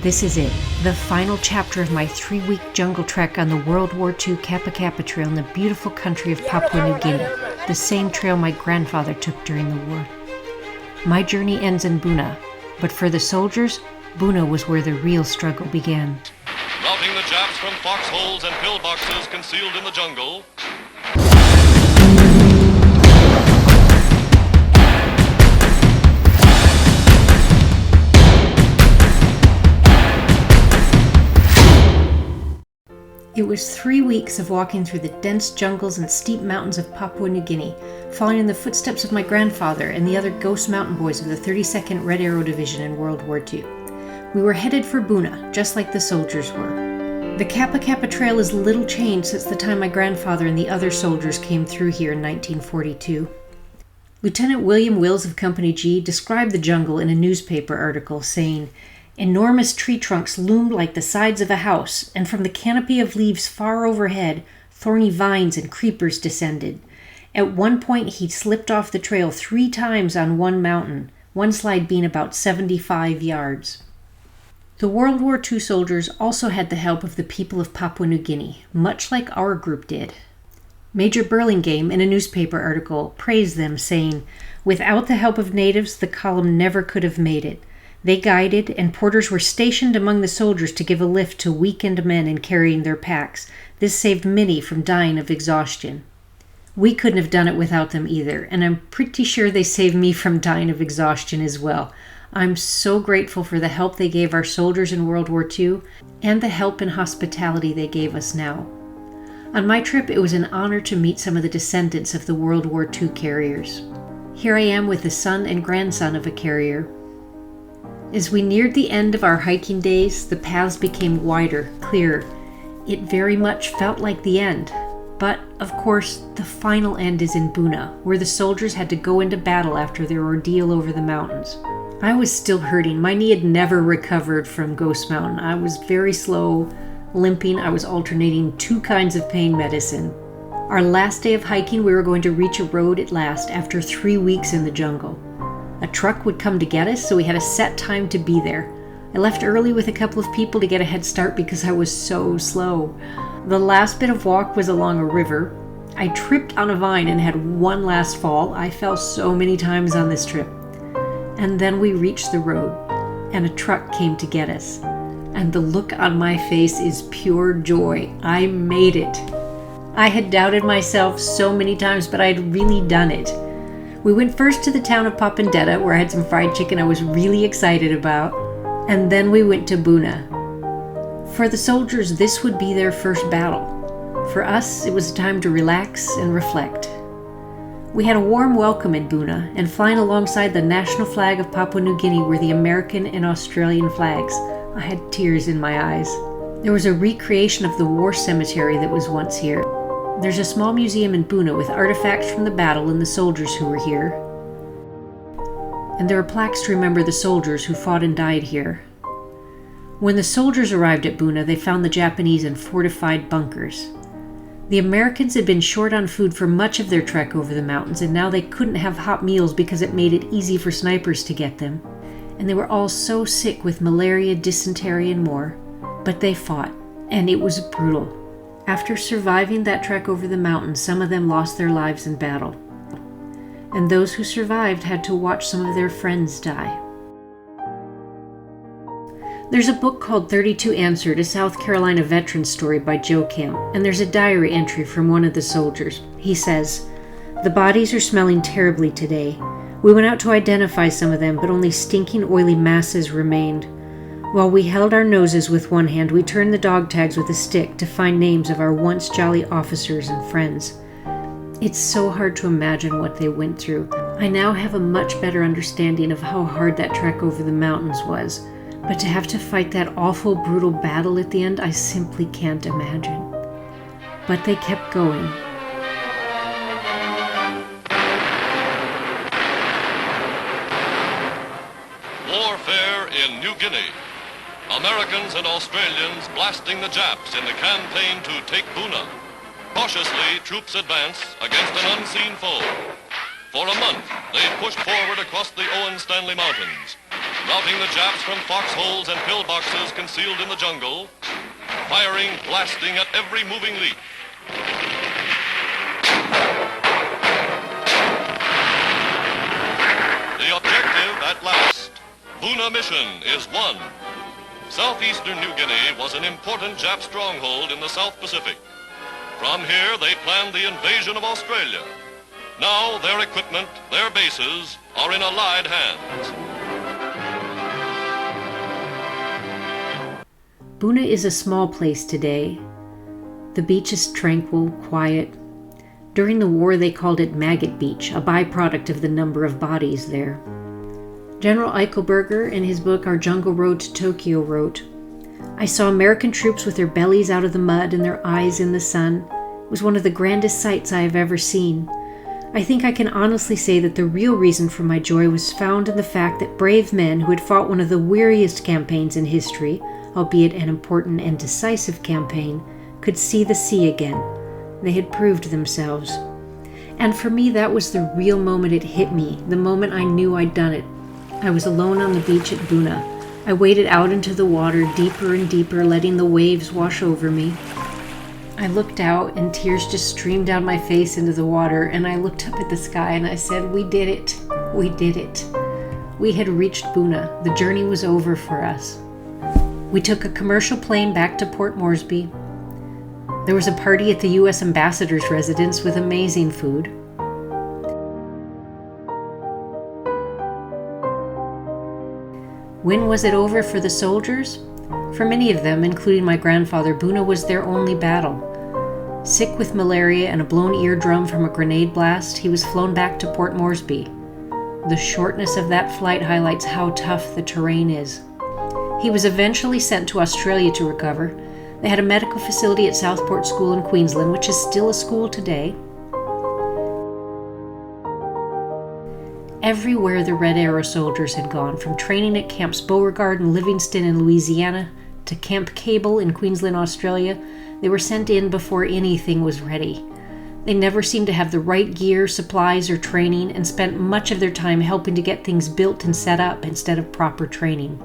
This is it, the final chapter of my 3-week jungle trek on the World War II Kapa Kapa Trail in the beautiful country of Papua New Guinea, the same trail my grandfather took during the war. My journey ends in Buna, but for the soldiers, Buna was where the real struggle began. Routing the Japs from foxholes and pillboxes concealed in the jungle. It was 3 weeks of walking through the dense jungles and steep mountains of Papua New Guinea, following in the footsteps of my grandfather and the other ghost mountain boys of the 32nd Red Arrow Division in World War II. We were headed for Buna, just like the soldiers were. The Kapa Kapa Trail is little changed since the time my grandfather and the other soldiers came through here in 1942. Lieutenant William Wills of Company G described the jungle in a newspaper article, saying, "Enormous tree trunks loomed like the sides of a house, and from the canopy of leaves far overhead, thorny vines and creepers descended. At one point he slipped off the trail 3 times on one mountain, one slide being about 75 yards. The World War II soldiers also had the help of the people of Papua New Guinea, much like our group did. Major Burlingame, in a newspaper article, praised them, saying, "Without the help of natives, the column never could have made it. They guided, and porters were stationed among the soldiers to give a lift to weakened men in carrying their packs. This saved many from dying of exhaustion. We couldn't have done it without them either, and I'm pretty sure they saved me from dying of exhaustion as well. I'm so grateful for the help they gave our soldiers in World War II, and the help and hospitality they gave us now." On my trip, it was an honor to meet some of the descendants of the World War II carriers. Here I am with the son and grandson of a carrier. As we neared the end of our hiking days, the paths became wider, clearer. It very much felt like the end. But, of course, the final end is in Buna, where the soldiers had to go into battle after their ordeal over the mountains. I was still hurting. My knee had never recovered from Ghost Mountain. I was very slow, limping. I was alternating 2 kinds of pain medicine. Our last day of hiking, we were going to reach a road at last after 3 weeks in the jungle. A truck would come to get us, so we had a set time to be there. I left early with a couple of people to get a head start because I was so slow. The last bit of walk was along a river. I tripped on a vine and had one last fall. I fell so many times on this trip. And then we reached the road, and a truck came to get us. And the look on my face is pure joy. I made it. I had doubted myself so many times, but I had really done it. We went first to the town of Papandetta, where I had some fried chicken I was really excited about, and then we went to Buna. For the soldiers, this would be their first battle. For us, it was a time to relax and reflect. We had a warm welcome in Buna, and flying alongside the national flag of Papua New Guinea were the American and Australian flags. I had tears in my eyes. There was a recreation of the war cemetery that was once here. There's a small museum in Buna with artifacts from the battle and the soldiers who were here. And there are plaques to remember the soldiers who fought and died here. When the soldiers arrived at Buna, they found the Japanese in fortified bunkers. The Americans had been short on food for much of their trek over the mountains, and now they couldn't have hot meals because it made it easy for snipers to get them. And they were all so sick with malaria, dysentery, and more. But they fought, and it was brutal. After surviving that trek over the mountains, some of them lost their lives in battle. And those who survived had to watch some of their friends die. There's a book called 32 Answered, a South Carolina veteran story by Joe Kim, and there's a diary entry from one of the soldiers. He says, "The bodies are smelling terribly today. We went out to identify some of them, but only stinking oily masses remained. While we held our noses with one hand, we turned the dog tags with a stick to find names of our once jolly officers and friends. It's so hard to imagine what they went through. I now have a much better understanding of how hard that trek over the mountains was, but to have to fight that awful, brutal battle at the end, I simply can't imagine." But they kept going. Warfare in New Guinea. Americans and Australians blasting the Japs in the campaign to take Buna. Cautiously, troops advance against an unseen foe. For a month, they pushed forward across the Owen Stanley Mountains. routing the Japs from foxholes and pillboxes concealed in the jungle, firing, blasting at every moving leap. The objective at last. Buna mission is won. Southeastern New Guinea was an important Jap stronghold in the South Pacific. From here, they planned the invasion of Australia. Now, their equipment, their bases, are in Allied hands. Buna is a small place today. The beach is tranquil, quiet. During the war, they called it Maggot Beach, a byproduct of the number of bodies there. General Eichelberger, in his book Our Jungle Road to Tokyo, wrote, "I saw American troops with their bellies out of the mud and their eyes in the sun. It was one of the grandest sights I have ever seen. I think I can honestly say that the real reason for my joy was found in the fact that brave men who had fought one of the weariest campaigns in history, albeit an important and decisive campaign, could see the sea again. They had proved themselves. And for me, that was the real moment it hit me, the moment I knew I'd done it. I was alone on the beach at Buna. I waded out into the water, deeper and deeper, letting the waves wash over me. I looked out and tears just streamed down my face into the water, and I looked up at the sky and I said, we did it. We did it. We had reached Buna. The journey was over for us. We took a commercial plane back to Port Moresby. There was a party at the U.S. ambassador's residence with amazing food. When was it over for the soldiers? For many of them, including my grandfather, Buna was their only battle. Sick with malaria and a blown eardrum from a grenade blast, he was flown back to Port Moresby. The shortness of that flight highlights how tough the terrain is. He was eventually sent to Australia to recover. They had a medical facility at Southport School in Queensland, which is still a school today. Everywhere the Red Arrow soldiers had gone, from training at Camps Beauregard and Livingston in Louisiana to Camp Cable in Queensland, Australia, they were sent in before anything was ready. They never seemed to have the right gear, supplies, or training, and spent much of their time helping to get things built and set up instead of proper training.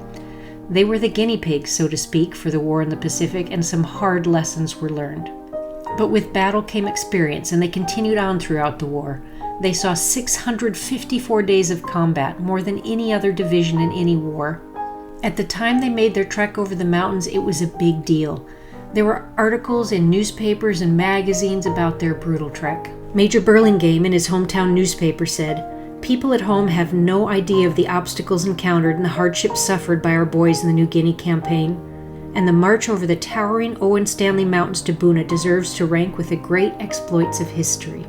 They were the guinea pigs, so to speak, for the war in the Pacific, and some hard lessons were learned. But with battle came experience, and they continued on throughout the war. They saw 654 days of combat, more than any other division in any war. At the time they made their trek over the mountains, it was a big deal. There were articles in newspapers and magazines about their brutal trek. Major Burlingame in his hometown newspaper said, "People at home have no idea of the obstacles encountered and the hardships suffered by our boys in the New Guinea campaign, and the march over the towering Owen Stanley Mountains to Buna deserves to rank with the great exploits of history."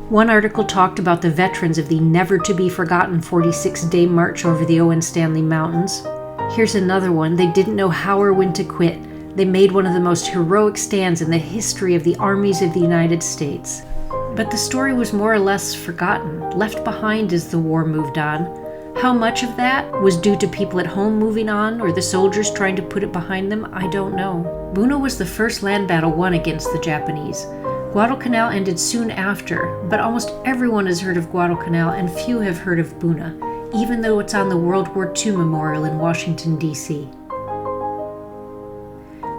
One article talked about the veterans of the never-to-be-forgotten 46-day march over the Owen Stanley Mountains. Here's another one. They didn't know how or when to quit. They made one of the most heroic stands in the history of the armies of the United States. But the story was more or less forgotten, left behind as the war moved on. How much of that was due to people at home moving on or the soldiers trying to put it behind them, I don't know. Buna was the first land battle won against the Japanese. Guadalcanal ended soon after, but almost everyone has heard of Guadalcanal and few have heard of Buna, even though it's on the World War II Memorial in Washington, D.C.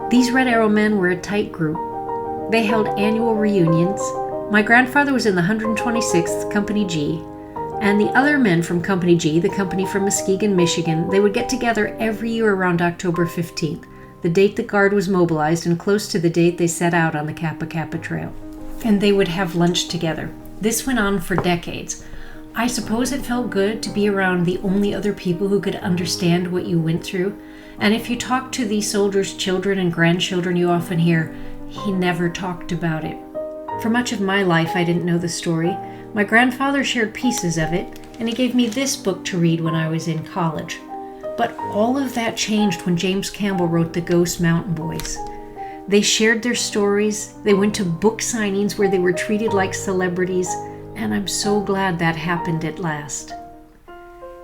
These Red Arrow men were a tight group. They held annual reunions. My grandfather was in the 126th Company G, and the other men from Company G, the company from Muskegon, Michigan, they would get together every year around October 15th, the date the Guard was mobilized and close to the date they set out on the Kapa Kapa Trail. And they would have lunch together. This went on for decades. I suppose it felt good to be around the only other people who could understand what you went through. And if you talk to these soldiers' children and grandchildren, you often hear, "He never talked about it." For much of my life, I didn't know the story. My grandfather shared pieces of it, and he gave me this book to read when I was in college. But all of that changed when James Campbell wrote The Ghost Mountain Boys. They shared their stories, they went to book signings where they were treated like celebrities, and I'm so glad that happened at last.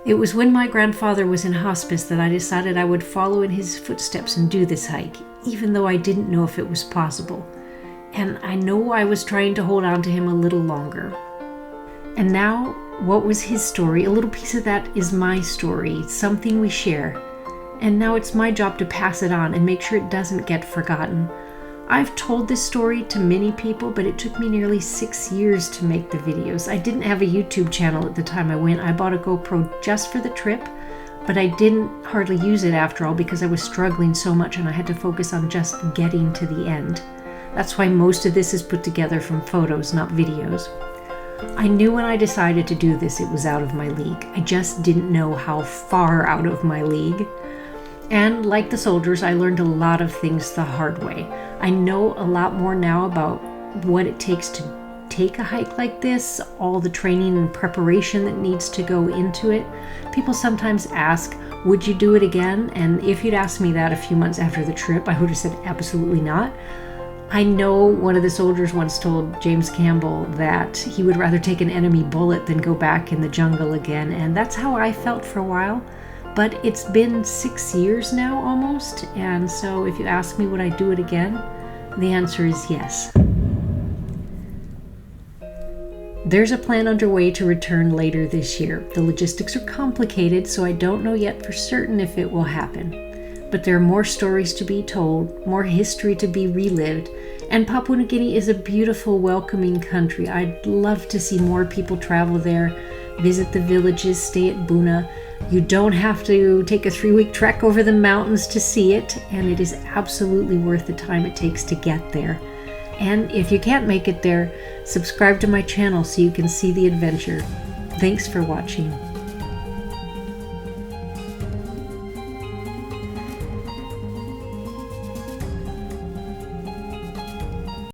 It was when my grandfather was in hospice that I decided I would follow in his footsteps and do this hike, even though I didn't know if it was possible. And I know I was trying to hold on to him a little longer. And now, What was his story? A little piece of that is my story, something we share. And now it's my job to pass it on and make sure it doesn't get forgotten. I've told this story to many people, but it took me nearly 6 years to make the videos. I didn't have a YouTube channel at the time I went. I bought a GoPro just for the trip, but I didn't hardly use it after all because I was struggling so much and I had to focus on just getting to the end. That's why most of this is put together from photos, not videos. I knew when I decided to do this it was out of my league. I just didn't know how far out of my league. And like the soldiers, I learned a lot of things the hard way. I know a lot more now about what it takes to take a hike like this, all the training and preparation that needs to go into it. People sometimes ask, would you do it again? And if you'd asked me that a few months after the trip, I would have said absolutely not. I know one of the soldiers once told James Campbell that he would rather take an enemy bullet than go back in the jungle again, and that's how I felt for a while. But it's been 6 years now almost, and so if you ask me would I do it again, the answer is yes. There's a plan underway to return later this year. The logistics are complicated, so I don't know yet for certain if it will happen. But there are more stories to be told, more history to be relived, and Papua New Guinea is a beautiful, welcoming country. I'd love to see more people travel there, visit the villages, stay at Buna. You don't have to take a 3-week trek over the mountains to see it, and it is absolutely worth the time it takes to get there. And if you can't make it there, subscribe to my channel so you can see the adventure. Thanks for watching.